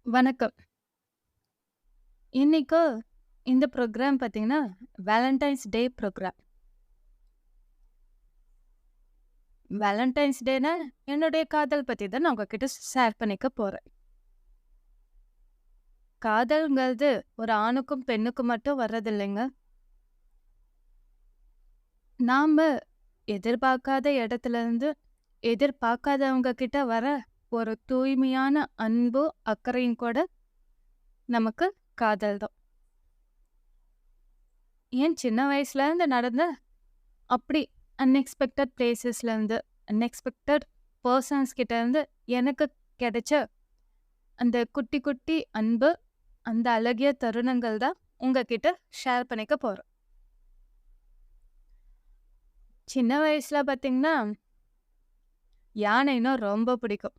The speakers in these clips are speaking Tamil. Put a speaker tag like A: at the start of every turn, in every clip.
A: வணக்கம். இன்னைக்கு இந்த ப்ரோகிராம் பார்த்தீங்கன்னா, வேலண்டைன்ஸ் டே ப்ரோகிராம். வேலண்டைன்ஸ் டேனா என்னுடைய காதல் பத்தி தான் நான் உங்ககிட்ட ஷேர் பண்ணிக்க போறேன். காதல்ங்கிறது ஒரு ஆணுக்கும், பெண்ணுக்கும் மட்டும் வர்றதில்லைங்க. நாம எதிர்பார்க்காத இடத்துலருந்து, எதிர்பார்க்காதவங்க கிட்ட வர ஒரு தூய்மையான அன்பும், அக்கறையும் கூட நமக்கு காதல் தான். ஏன் சின்ன வயசுலேருந்து நடந்த அப்படி அன்எக்ஸ்பெக்டட் பிளேஸஸ்லேருந்து, அன்எக்ஸ்பெக்டட் பெர்சன்ஸ் கிட்டேருந்து எனக்கு கிடைச்ச அந்த குட்டி குட்டி அன்பு, அந்த அழகிய தருணங்கள் தான் உங்ககிட்ட ஷேர் பண்ணிக்க போறேன். சின்ன வயசுல பார்த்தீங்கன்னா, யானைன்னா ரொம்ப பிடிக்கும்.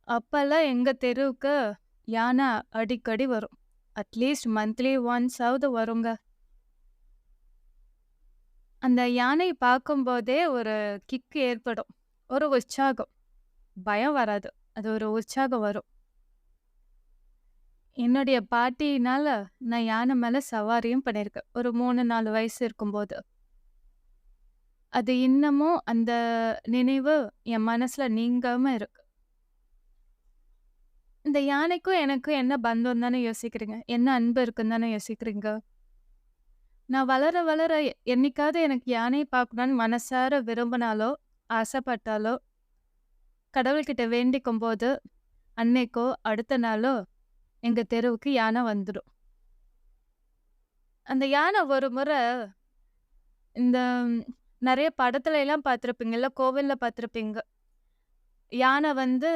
A: அப்பல்லாம் எங்க தெருவுக்கு யானை அடிக்கடி வரும். அட்லீஸ்ட் மந்த்லி ஒன்ஸ் ஆவது வருங்க. அந்த யானை பார்க்கும்போதே ஒரு கிக் ஏற்படும். ஒரு உற்சாகம். பயம் வராது. அது ஒரு உற்சாகம் வரும். என்னுடைய பாட்டியினால நான் யானை மேல சவாரியும் பண்ணியிருக்கேன். ஒரு 3, 4 வயசு இருக்கும்போது. அது இன்னமும் அந்த நினைவு என் மனசுல நீங்காம இருக்கு. இந்த யானைக்கும் எனக்கும் என்ன பந்தம் தானே யோசிக்கிறீங்க? என்ன அன்பு இருக்குன்னு தானே யோசிக்கிறீங்க? நான் வளர வளர என்னைக்காவது எனக்கு யானைய பார்க்கணும்னு மனசார விரும்பினாலோ, ஆசைப்பட்டாலோ, கடவுள்கிட்ட வேண்டிக்கும்போது, அன்னைக்கோ, அடுத்த நாளோ எங்க தெருவுக்கு யானை வந்துடும். அந்த யானை ஒரு முறை இந்த நெறைய படத்துல எல்லாம் பார்த்துருப்பீங்கல்ல, கோவில்ல பார்த்துருப்பீங்க. யானை வந்து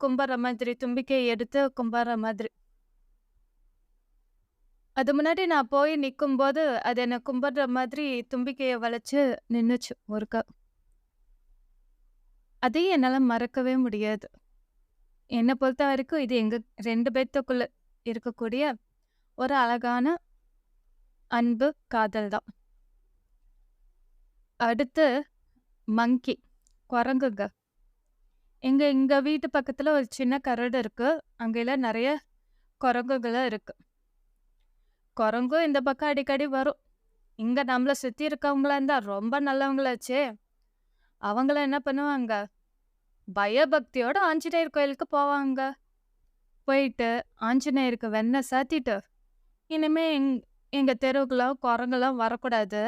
A: கும்புற மாதிரி, தும்பிக்கைய எடுத்து கும்புற மாதிரி. அது முன்னாடி நான் போய் நிக்கும்போது, அது என்ன கும்பிடுற மாதிரி தும்பிக்கைய வளைச்சு நின்னுச்சு ஒருக்கா. அதையும் என்னால மறக்கவே முடியாது. என்ன பொறுத்தவரைக்கும் இது எங்க 2 பேத்துக்குள்ள இருக்கக்கூடிய ஒரு அழகான அன்பு, காதல் தான். அடுத்து மங்கி, குரங்குங்க. எங்க எங்க வீட்டு பக்கத்துல ஒரு சின்ன கரடு இருக்கு. அங்கெல்லாம் நெறைய குரங்குகளும் இருக்கு. குரங்கும் இந்த பக்கம் அடிக்கடி வரும். இங்க நம்மள சுத்தி இருக்கவங்களா இருந்தா ரொம்ப நல்லவங்களாச்சே! அவங்கலாம் என்ன பண்ணுவாங்க, பயபக்தியோட ஆஞ்சநேயர் கோயிலுக்கு போவாங்க. போயிட்டு ஆஞ்சநேயருக்கு வெண்ணெய் சாத்திட்டு, இனிமே எங்க தெருவுக்குலாம் குரங்குலாம் வரக்கூடாது.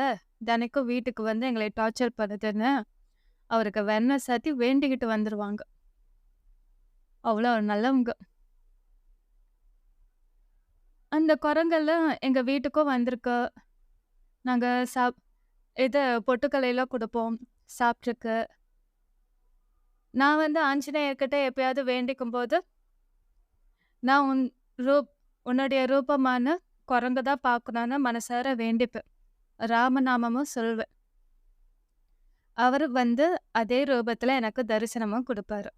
A: தினைக்கும் வீட்டுக்கு வந்து எங்களை டார்ச்சர் பண்ணுதுன்னு, அவருக்கு வெண்ணெய் சாத்தி வேண்டிக்கிட்டு வந்துருவாங்க. அவ்வளோ நல்லவங்க. அந்த குரங்கெல்லாம் எங்க வீட்டுக்கும் வந்திருக்கு. நாங்க இது பொட்டுக்கல்லைலாம் குடுப்போம். சாப்ட்டுருக்கு. நான் வந்து ஆஞ்சநேயர்கிட்ட எப்பயாவது வேண்டிக்கும்போது, நான் உன்னுடைய ரூபமான குரங்கு தான் பார்க்கணும்னு மனசார வேண்டிப்பேன். ராமநாமமும் சொல்வேன். அவரு வந்து அதே ரூபத்துல எனக்கு தரிசனமும் குடுப்பாரு.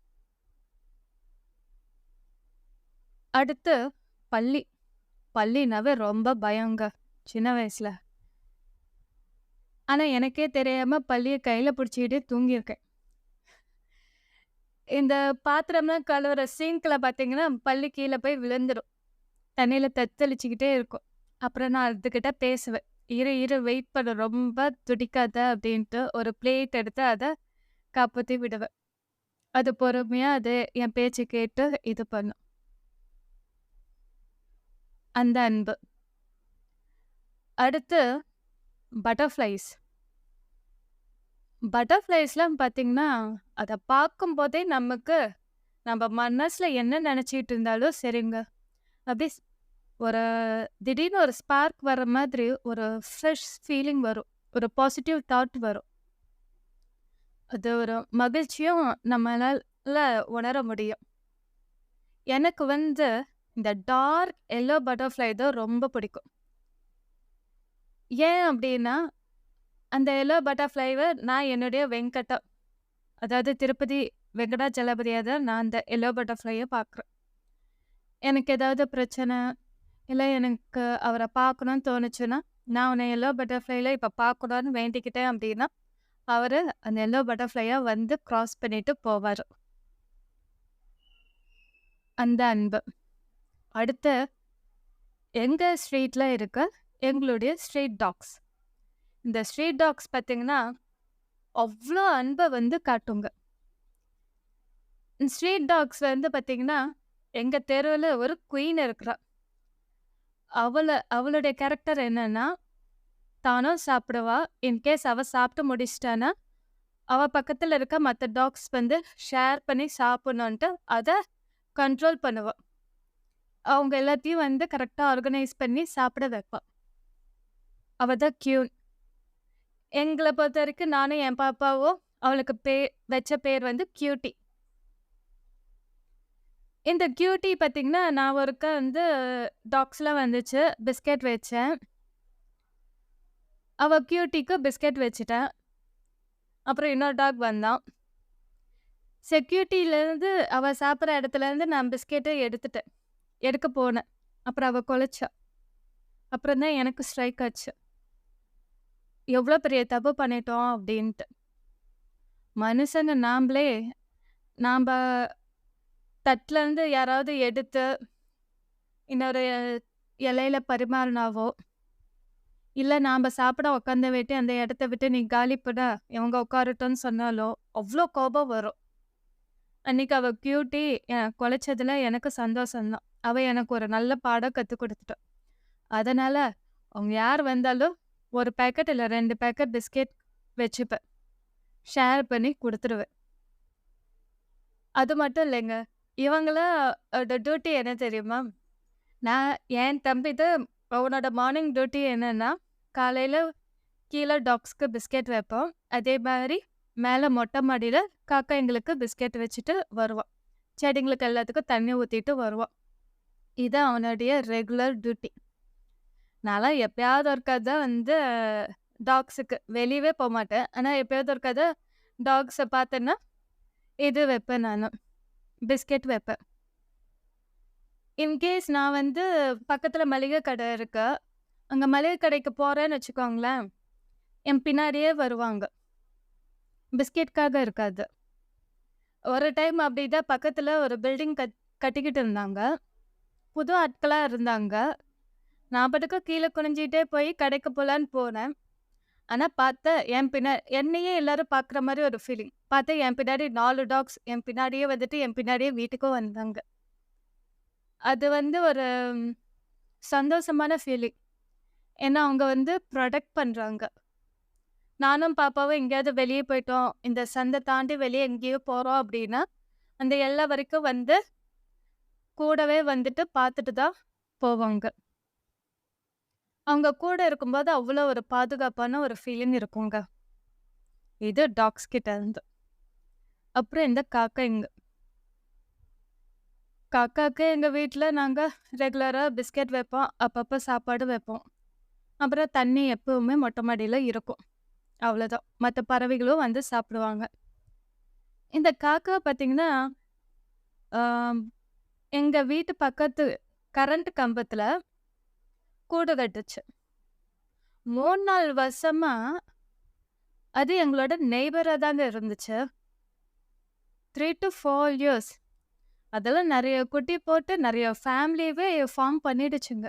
A: அடுத்து பல்லி. பல்லினாவே ரொம்ப பயங்க. சின்ன வயசுல. ஆனா எனக்கே தெரியாம பல்லிய கையில பிடிச்சுக்கிட்டே தூங்கியிருக்கேன். இந்த பாத்திரம்லாம் கழுவுற சிங்க்ல பார்த்தீங்கன்னா, பல்லி கீழ போய் விழுந்துரும். தண்ணீல தத்தளிச்சுக்கிட்டே இருக்கும். அப்புறம் நான் அதுகிட்ட பேசுவேன். "இரு, இரு வெயிட் பண்ணு. ரொம்ப துடிக்காத" அப்படின்ட்டு ஒரு பிளேட் எடுத்து அத காப்பாத்தி விடுவேன். அது பொறுமையா அது என் பேச்ச கேட்டு இது பண்ணும். அந்த அன்பு. அடுத்து பட்டர்ஃப்ளைஸ். பட்டர்ஃப்ளைஸ்லாம் பார்த்தீங்கன்னா, அத பார்க்கும்போதே நமக்கு நம்ம மனசுல என்ன நெனச்சிட்டு இருந்தாலும் சரிங்க. அப்படியே ஒரு திடீர்னு ஒரு ஸ்பார்க் வர மாதிரி ஒரு ஃப்ரெஷ் ஃபீலிங் வரும். ஒரு பாசிட்டிவ் தாட் வரும். அது ஒரு மகிழ்ச்சியும் நம்மளால உணர முடியும். எனக்கு வந்து இந்த டார்க் எல்லோ பட்டர்ஃப்ளை தான் ரொம்ப பிடிக்கும். ஏன் அப்டின்னா, அந்த எல்லோ பட்டர்ஃப்ளைவ நான் என்னுடைய அதாவது திருப்பதி வெங்கடாஜலபதியா தான் நான் அந்த எல்லோ பட்டர்ஃப்ளைய பார்க்குறேன். எனக்கு ஏதாவது பிரச்சனை, இல்ல எனக்கு அவர பார்க்கணும்னு தோணுச்சுன்னா, நான் உன்ன எல்லோ பட்டர்ஃப்ளைல இப்ப பார்க்கணும்னு வேண்டிக்கிட்டேன் அப்டின்னா, அவரு அந்த எல்லோ பட்டர்ஃப்ளைய வந்து கிராஸ் பண்ணிட்டு போவாரு. அந்த அன்பு. அடுத்து எங்க ஸ்ட்ரீட்ல இருக்க எங்களுடைய ஸ்ட்ரீட் டாக்ஸ். இந்த ஸ்ட்ரீட் டாக்ஸ் பார்த்தீங்கன்னா, அவ்ளோ அன்ப வந்து காட்டுங்க. ஸ்ட்ரீட் டாக்ஸ் வந்து பார்த்தீங்கன்னா, எங்க தெருவுல ஒரு குயின் இருக்கிறா. அவளுடைய கேரக்டர் என்னன்னா, தானும் சாப்பிடுவா. இன்கேஸ் அவ சாப்பிட்டு முடிச்சிட்டான்னா, அவ பக்கத்துல இருக்க மத்த டாக்ஸ் வந்து ஷேர் பண்ணி சாப்பிடணுன்ட்டு அத கண்ட்ரோல் பண்ணுவா. அவங்க எல்லாத்தையும் வந்து கரெக்ட்டா ஆர்கனைஸ் பண்ணி சாப்பிட வைப்பா. அவ தான் கியூன். எங்கள பொறுத்தவரைக்கும் நானும் என் பாப்பாவும் அவளுக்கு வச்ச பேர் வந்து கியூட்டி. இந்த கியூட்டி பார்த்தீங்கன்னா, நான் ஒருக்கா வந்து டாக்ஸ்லாம் வந்துச்சு. பிஸ்கட் வச்சேன். அவ கியூட்டிக்கு பிஸ்கட் வச்சுட்டா. அப்புறம் இன்னொரு டாக் வந்தான். செக்யூரிட்டிலேருந்து அவ சாப்பிடுற இடத்துலேருந்து நான் பிஸ்கெட்ட எடுத்துட்டேன். எடுக்க போனேன். அப்புறம் அவ கொலைச்சா. அப்புறம் தான் எனக்கு ஸ்ட்ரைக் ஆச்சு. எவ்வளோ பெரிய தப்பு பண்ணிட்டோம் அப்டின்ட்டு. மனுஷங்க நாம்ப தட்டுலேருந்து யாராவது எடுத்து இன்னொரு இலையில பரிமாறினாவோ, இல்ல நாம சாப்பிட உட்காந்த விட்டு அந்த இடத்த விட்டு நீ காலி பண்ண, இவங்க உட்காரட்டும்னு சொன்னாலோ, அவ்ளோ கோபம் வரும். அன்னைக்கு அவ கியூட்டி கொலைச்சதுல எனக்கு சந்தோஷம் தான். அவ எனக்கு ஒரு நல்ல பாடம் கத்துக் குடுத்துட்டா. அதனால அவங்க யார் வந்தாலும் 1 பாக்கெட் இல்ல 2 பாக்கெட் பிஸ்கெட் வச்சுப்பேன். ஷேர் பண்ணி குடுத்துருவேன். அது மட்டும் இல்லைங்க. இவங்களோட டியூட்டி என்ன தெரியுமா? நான் என் தம்பிது அவனோட மார்னிங் டியூட்டி என்னன்னா, காலையில கீழ டாக்ஸ்க்கு பிஸ்கெட் வைப்போம். அதே மாரி மேல மொட்டை மாடியில காக்காய்ங்களுக்கு பிஸ்கெட் வச்சுட்டு வருவான். செடிங்களுக்கு எல்லாத்துக்கும் தண்ணி ஊத்திட்டு வருவான். இது அவனுடைய ரெகுலர் டியூட்டி. நான்லாம் எப்பயாவது ஒருக்கா தான் வந்து டாக்ஸுக்கு வெளியவே போமாட்டேன். ஆனா எப்பயாவது ஒருக்கா தான் டாக்ஸ பார்த்தேன்னா, இது வைப்பேன் நானு. பிஸ்கெட் வைப்பேன். இன்கேஸ் நான் வந்து பக்கத்துல மளிகை கடை இருக்கு. அங்க மளிகை கடைக்கு போறேன்னு வச்சுக்கோங்களேன், என் பின்னாடியே வருவாங்க. பிஸ்கெட்காக இருக்காது. ஒரு டைம் அப்படிதான் பக்கத்துல ஒரு பில்டிங் கட்டிக்கிட்டு இருந்தாங்க. புது ஆட்களா இருந்தாங்க. நான் பாட்டுக்கு கீழ குனிஞ்சுட்டே போய் கடைக்கு போலான்னு போனேன். ஆனா பார்த்தா என்னையே எல்லாரும் பார்க்குற மாரி ஒரு ஃபீலிங். பார்த்தா என் பின்னாடி 4 டாக்ஸ் என் பின்னாடியே வந்துட்டு, என் பின்னாடியே வீட்டுக்கும் வந்தாங்க. அது வந்து ஒரு சந்தோஷமான ஃபீலிங். ஏன்னா அவங்க வந்து ப்ரொடெக்ட் பண்றாங்க. நானும் பாப்பாவும் எங்கேயாவது வெளியே போயிட்டோம், இந்த சந்த தாண்டி வெளியே எங்கேயோ போறோம் அப்படின்னா, அந்த எல்லை வரைக்கும் வந்து கூடவே வந்துட்டு பார்த்துட்டு தான் போவாங்க. அவங்க கூட இருக்கும்போது அவ்வளோ ஒரு பாதுகாப்பான ஒரு ஃபீலிங் இருக்குங்க. இது டாக்ஸ் கிட்ட இருந்து. அப்புறம் இந்த காக்கைங்க. காக்காக்கு எங்க வீட்ல நாங்க ரெகுலரா பிஸ்கெட் வைப்போம். அப்பப்போ சாப்பாடு வைப்போம். அப்புறம் தண்ணி எப்பவுமே மொட்டை மாடியில இருக்கும். அவ்வளோதான். மத்த பறவைகளும் வந்து சாப்பிடுவாங்க. இந்த காக்கா பார்த்தீங்கன்னா, ஆம் எங்க வீட்டு பக்கத்து கரண்ட் கம்பத்துல கூடு கட்டுச்சு. 3 நாள் வருஷமா அது எங்களோட நெய்பரா தாங்க இருந்துச்சு. 3 to 4 இயர்ஸ். அதெல்லாம் நெறைய குட்டி போட்டு நெறைய ஃபேமிலியவே ஃபார்ம் பண்ணிடுச்சுங்க.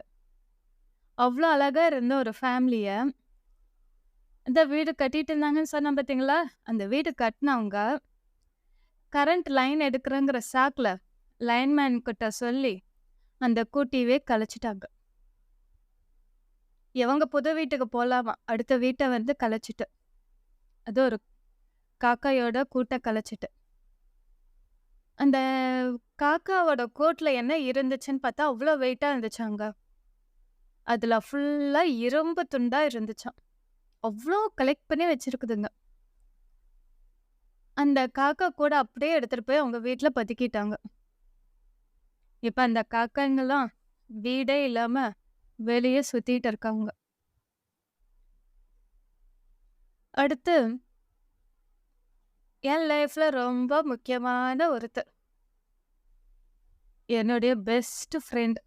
A: அவ்ளோ அழகா இருந்த ஒரு ஃபேமிலிய, இந்த வீடு கட்டிட்டு இருந்தாங்கன்னு சொன்னேன் பார்த்தீங்களா? அந்த வீடு கட்டுனவங்க, கரண்ட் லைன் எடுக்கிறேங்கிற சாக்குல லைன்மேன் கிட்ட சொல்லி, அந்த கூட்டியவே கலைச்சுட்டாங்க. இவங்க புது வீட்டுக்கு போலாமா, அடுத்த வீட்ட வந்து கலைச்சுட்டு. அது ஒரு காக்காயோட கூட்ட கலைச்சுட்டு. அந்த காக்காவோட கூட்ல என்ன இருந்துச்சுன்னு பார்த்தா, அவ்ளோ வெயிட்டா இருந்துச்சாங்க. அதுல ஃபுல்லா இரும்பு துண்டா இருந்துச்சாம். அவ்ளோ கலெக்ட் பண்ணி வச்சிருக்குதுங்க. அந்த காக்கா கூட அப்படியே எடுத்துட்டு போய் அவங்க வீட்ல பதுக்கிட்டாங்க. இப்ப அந்த காக்காங்கலாம் வீடே இல்லாம வெளிய சுத்திட்டு இருக்காங்க. அடுத்து என் லைஃப்ல ரொம்ப முக்கியமான ஒருத்தர். என்னுடைய பெஸ்ட் ஃப்ரெண்ட்.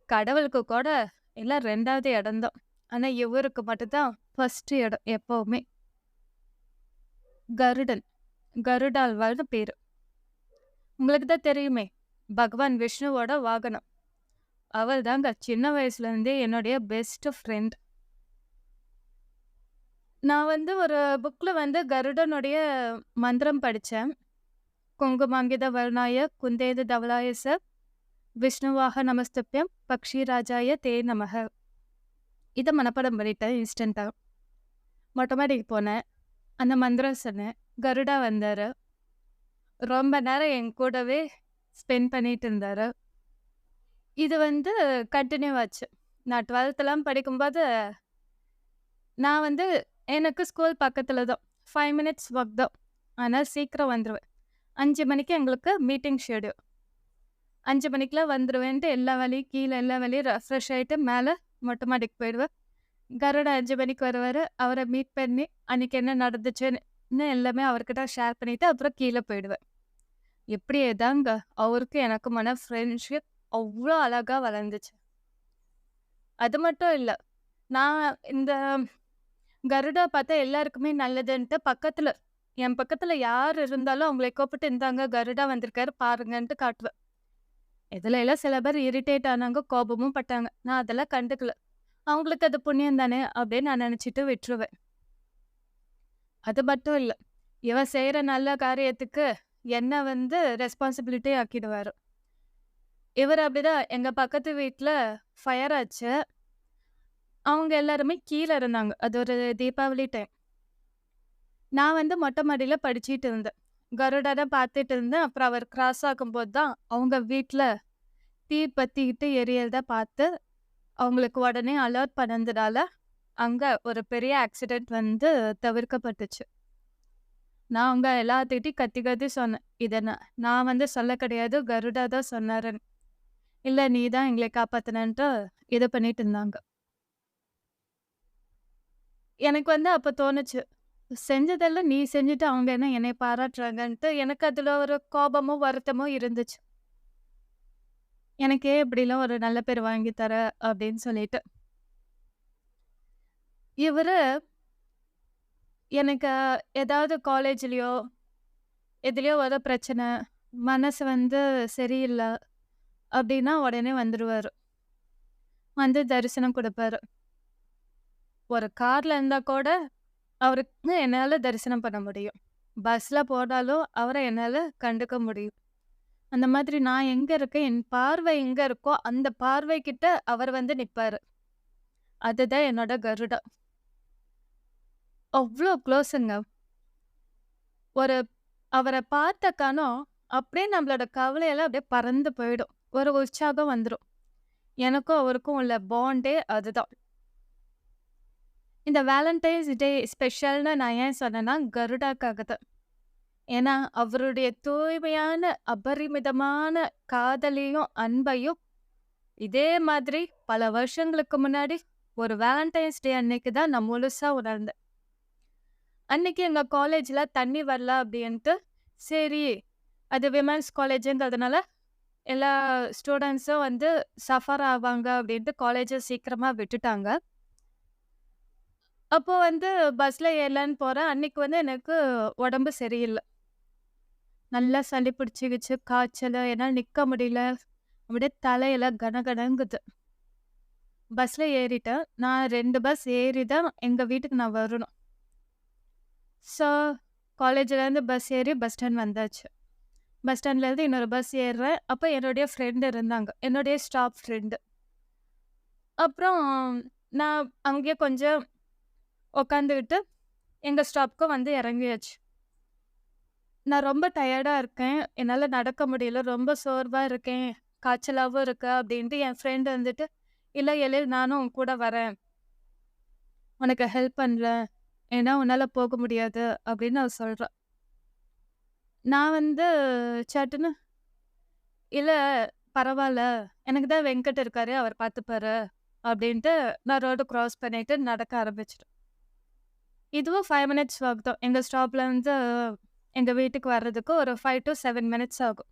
A: கடவுளுக்கு கூட எல்லாம் 2வது இடம் தான். ஆனா இவருக்கு மட்டும் தான் ஃபர்ஸ்ட் இடம் எப்பவுமே. கருடன். கருடாழ்வார்னு பேரு. உங்களுக்கு தான் தெரியுமே. பகவான் விஷ்ணுவோட வாகனம். அவர் தாங்க சின்ன வயசுலேருந்தே என்னுடைய பெஸ்ட் ஃப்ரெண்ட். நான் வந்து ஒரு புக்ல வந்து கருடனுடைய மந்திரம் படிச்சேன். குங்குமாங்கித வர்ணாய குந்தேது தவளாய விஷ்ணுவாக நமஸ்துப்யம் பக்ஷிராஜாய தே நமக. இதை மனப்பாடம் பண்ணிட்டேன் இன்ஸ்டண்ட்டாக. மொட்டை மாடிக்கு போனேன். அந்த மந்திரம் சொன்னேன். கருடா வந்தார். ரொம்ப நேரம் என் கூடவே ஸ்பெண்ட் பண்ணிட்டு இருந்தார். இது வந்து கண்டினியூ ஆச்சு. நான் 12th படிக்கும்போது நான் வந்து எனக்கு ஸ்கூல் பக்கத்தில் தான், 5 minutes ஒர்க் தான். ஆனால் சீக்கிரம் வந்துடுவேன். 5 மணிக்கு எங்களுக்கு மீட்டிங் ஷெடியூல். 5 மணிக்கெலாம் வந்துடுவேன்ட்டு எல்லா வேலையும் கீழே எல்லா வேலையும் ரெஃப்ரெஷ் ஆகிட்டு மேலே மொட்டை மாடிக்கு போயிடுவேன். கருடா 5 மணிக்கு வருவார். அவரை மீட் பண்ணி அன்றைக்கி என்ன நடந்துச்சுன்னு எல்லாமே அவர்கிட்ட ஷேர் பண்ணிவிட்டு அப்புறம் கீழே போயிடுவேன். எப்படி ஏதாங்க அவருக்கு எனக்குமான ஃப்ரெண்ட்ஷிப் அவ்வளோ அழகாக வளர்ந்துச்சு. அது மட்டும் இல்லை, நான் இந்த கருடா பார்த்தா எல்லாருக்குமே நல்லதுன்ட்டு என் பக்கத்தில் யார் இருந்தாலும் அவங்களை கூப்பிட்டு இருந்தாங்க கருடா வந்திருக்காரு பாருங்கன்ட்டு காட்டுவேன். இதில் எல்லாம் சில பேர் இரிட்டேட் ஆனாங்க, கோபமும் பட்டாங்க. நான் அதெல்லாம் கண்டுக்கல. அவங்களுக்கு அது புண்ணியம் தானே அப்படின்னு நான் நினச்சிட்டு விட்டுருவேன். அது மட்டும் இல்லை, இவன் செய்கிற நல்ல காரியத்துக்கு என்னை வந்து ரெஸ்பான்சிபிலிட்டி ஆக்கிடுவார். இவர் அப்படிதான். எங்கள் பக்கத்து வீட்டில் ஃபயர் ஆச்சு. அவங்க எல்லாருமே கீழே இருந்தாங்க. அது ஒரு தீபாவளி டைம். நான் வந்து மொட்டை மாடியில் படிச்சுட்டு இருந்தேன். கருடா தான் பார்த்துட்டு இருந்தேன். அப்புறம் அவர் கிராஸ் ஆகும்போது தான் அவங்க வீட்டில் தீ பற்றிக்கிட்டு எரியறத பார்த்து அவங்களுக்கு உடனே அலர்ட் பண்ணதுனால அங்கே ஒரு பெரிய ஆக்சிடெண்ட் வந்து தவிர்க்கப்பட்டுச்சு. நான் அவங்க எல்லாத்துக்கிட்டையும் கத்தி கத்தி சொன்னேன். இதை நான் வந்து சொல்ல கிடையாது, கருடா தான் சொன்னாருன்னு. இல்லை, நீ தான் எங்களை காப்பாற்றினன்ட்டு இது பண்ணிட்டு இருந்தாங்க. எனக்கு வந்து அப்போ தோணுச்சு, செஞ்சதெல்லாம் நீ செஞ்சுட்டு அவங்க என்ன என்னை பாராட்டுறாங்கன்ட்டு. எனக்கு அதில் ஒரு கோபமோ வருத்தமோ இருந்துச்சு. எனக்கே இப்படிலாம் ஒரு நல்ல பேர் வாங்கி தர அப்படின்னு சொல்லிட்டு. இவர் எனக்கு ஏதாவது காலேஜ்லேயோ எதுலேயோ ஒரு பிரச்சனை, மனசு வந்து சரியில்லை அப்படின்னா உடனே வந்துடுவார். வந்து தரிசனம் கொடுப்பாரு. ஒரு காரில் இருந்தால் கூட அவருக்கு என்னால் தரிசனம் பண்ண முடியும். பஸ்ஸில் போனாலும் அவரை என்னால் கண்டுக்க முடியும். அந்த மாதிரி நான் எங்கே இருக்கேன், என் பார்வை எங்கே இருக்கோ அந்த பார்வைக்கிட்ட அவர் வந்து நிற்பார். அதுதான் என்னோட கருடா. அவ்வளோ க்ளோஸுங்க. ஒரு அவரை பார்த்த கணம் அப்படியே நம்மளோட கவலையெல்லாம் அப்படியே பறந்து போயிடும். ஒரு உற்சாகம் வந்துடும். எனக்கும் அவருக்கும் உள்ள பாண்டே அதுதான். இந்த வேலண்டைன்ஸ் டே ஸ்பெஷல்னு நான் ஏன் சொன்னேன்னா கருடாக்காக தான். ஏன்னா அவருடைய தூய்மையான அபரிமிதமான காதலையும் அன்பையும் இதே மாதிரி பல வருஷங்களுக்கு முன்னாடி ஒரு வேலண்டைன்ஸ் டே அன்னைக்கு தான் நான் முழுசாக உணர்ந்தேன். அன்னைக்கு எங்கள் காலேஜில் தண்ணி வரல அப்படின்ட்டு, சரி அது விமென்ஸ் காலேஜுங்கிறதுனால எல்லா ஸ்டூடெண்ட்ஸும் வந்து சஃபர் ஆவாங்க அப்படின்ட்டு காலேஜை சீக்கிரமாக விட்டுட்டாங்க. அப்போ வந்து பஸ்ஸில் ஏறலான்னு போகிறேன். அன்னைக்கு வந்து எனக்கு உடம்பு சரியில்லை. நல்லா சளி பிடிச்சிக்கிச்சு, காய்ச்சல், என்னால் நிற்க முடியல. அப்படியே தலையெல்லாம் கனகனங்குது. பஸ்ஸில் ஏறிட்டேன். நான் 2 பஸ் ஏறி தான் எங்கள் வீட்டுக்கு நான் வரணும். ஸோ காலேஜ்லேருந்து பஸ் ஏறி பஸ் ஸ்டாண்ட் வந்தாச்சு. பஸ் ஸ்டாண்ட்லேருந்து இன்னொரு பஸ் ஏறுறேன். அப்போ என்னுடைய ஃப்ரெண்டு இருந்தாங்க, என்னுடைய ஸ்டாப் ஃப்ரெண்டு. அப்புறம் நான் அங்கேயே கொஞ்சம் உக்காந்துக்கிட்டு எங்கள் ஸ்டாப்புக்கு வந்து இறங்கியாச்சு. நான் ரொம்ப டயர்டாக இருக்கேன், என்னால் நடக்க முடியல, ரொம்ப சோர்வாக இருக்கேன், காய்ச்சலாகவும் இருக்கு அப்படின்ட்டு என் ஃப்ரெண்டு வந்துட்டு, இல்லை எழு, நானும் உன் கூட வரேன், உனக்கு ஹெல்ப் பண்ணுறேன், ஏன்னா உன்னால் போக முடியாது அப்படின்னு அவ சொல்கிறான். நான் வந்து சட்டுன்னு, இல்லை பரவாயில்ல, எனக்கு தான் வெங்கட் இருக்காரு, அவர் பார்த்துப்பாரு அப்படின்ட்டு நான் ரோடு க்ராஸ் பண்ணிட்டு நடக்க ஆரம்பிச்சிட்டேன். இதுவும் 5 minutes வாக் தான். எங்கள் ஸ்டாப்லேருந்து எங்கள் வீட்டுக்கு வர்றதுக்கு ஒரு 5 to 7 minutes ஆகும்.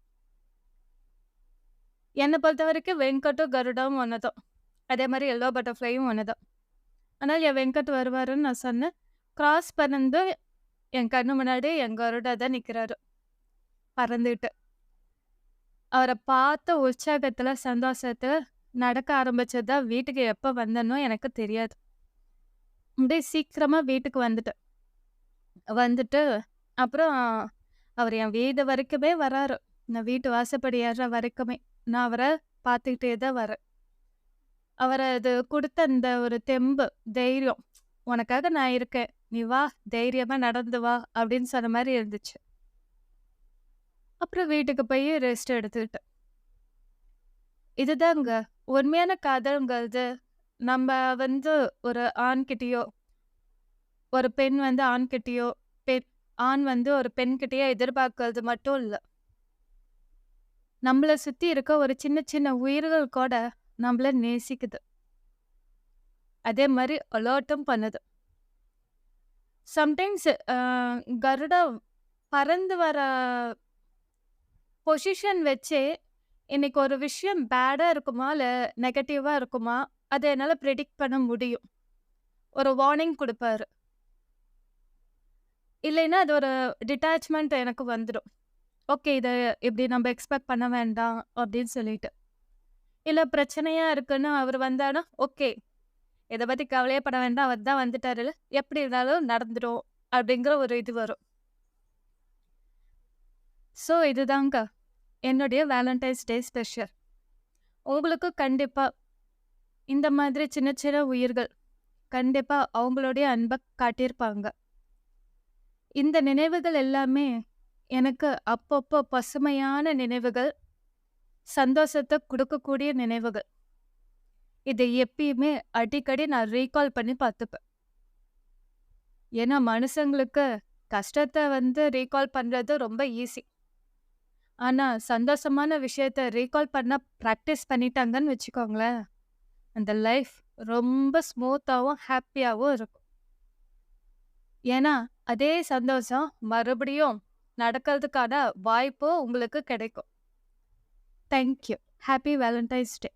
A: என்னை பொறுத்த வரைக்கும் வெங்கட்டும் கருடாவும் ஒன்று தான். அதே மாதிரி எல்லோ பட்டர்ஃப்ளையும் ஒன்று தான். ஆனால் என் வெங்கட் வருவாருன்னு நான் சொன்னேன். கிராஸ் பண்ணந்து என் கண்ணு முன்னாடி என் கருடா தான் நிற்கிறாரு பறந்துக்கிட்டு. அவர பார்த்த உற்சாகத்துல, சந்தோஷத்துல நடக்க ஆரம்பிச்சது தான் வீட்டுக்கு எப்ப வந்தேனோ எனக்கு தெரியாது. அப்படியே சீக்கிரமா வீட்டுக்கு வந்துட்டேன். வந்துட்டு அப்புறம் அவரு என் வீடு வரைக்குமே வராரு. நான் வீட்டு வாசப்படி ஏறுற வரைக்குமே. நான் அவர பார்த்துக்கிட்டே தான் வரேன். அவரு அது குடுத்த அந்த ஒரு தெம்பு, தைரியம். "உனக்காக நான் இருக்கேன். நீ வா, தைரியமா நடந்து வா" அப்படின்னு சொன்ன மாரி இருந்துச்சு. அப்புறம் வீட்டுக்கு போய் ரெஸ்ட் எடுத்துக்கிட்டேன். இதுதாங்க உண்மையான காதல்ங்கிறது. நம்ம வந்து ஒரு ஆண்கிட்டயோ, ஒரு பெண் வந்து ஆண்கிட்டயோ, ஆண் வந்து ஒரு பெண்கிட்டயோ எதிர்பார்க்கிறது மட்டும் இல்ல. நம்மள சுத்தி இருக்க ஒரு சின்ன சின்ன உயிர்கள் கூட நம்மள நேசிக்குது. அதே மாரி அலர்ட்டும் பண்ணுது. சம்டைம்ஸ் கருடா பறந்து வர பொசிஷன் வச்சே, இன்னைக்கு ஒரு விஷயம் பேடா இருக்குமா? இல்ல நெகட்டிவா இருக்குமா? அத என்னால பிரெடிக்ட் பண்ண முடியும். ஒரு வார்னிங் குடுப்பாரு. இல்லைன்னா அது ஒரு டிட்டாச்மென்ட் எனக்கு வந்துடும். ஓகே, இத இப்படி நம்ம எக்ஸ்பெக்ட் பண்ண வேண்டாம் அப்படின்னு சொல்லிட்டு. இல்ல பிரச்சனையா இருக்குன்னு அவரு வந்தாருன்னா, ஓகே, இத பத்தி கவலையே பட வேண்டாம். அவர் தான் வந்துட்டாருல்ல, எப்படி இருந்தாலும் நடந்துரும் அப்படிங்கிற ஒரு இது வரும். ஸோ இதுதாங்க என்னுடைய வேலண்டைன்ஸ் டே ஸ்பெஷல். உங்களுக்கு கண்டிப்பா இந்த மாதிரி சின்ன சின்ன உயிர்கள் கண்டிப்பா அவங்களுடைய அன்ப காட்டியிருப்பாங்க. இந்த நினைவுகள் எல்லாமே எனக்கு அப்பப்போ பசுமையான நினைவுகள், சந்தோஷத்த குடுக்கக்கூடிய நினைவுகள். இத எப்பயுமே அடிக்கடி நான் ரீகால் பண்ணி பார்த்துப்பேன். ஏன்னா மனுஷங்களுக்கு கஷ்டத்த வந்து ரீகால் பண்றது ரொம்ப ஈஸி. ஆனா சந்தோஷமான விஷயத்த ரீகால் பண்ண பிராக்டிஸ் பண்ணிட்டாங்கன்னு வச்சுக்கோங்களேன், அந்த லைஃப் ரொம்ப ஸ்மூத்தாவும், ஹேப்பியாவும் இருக்கும். ஏன்னா, அதே சந்தோஷம் மறுபடியும் நடக்கிறதுக்கான வாய்ப்பு உங்களுக்கு கிடைக்கும். Thank you. Happy Valentine's day.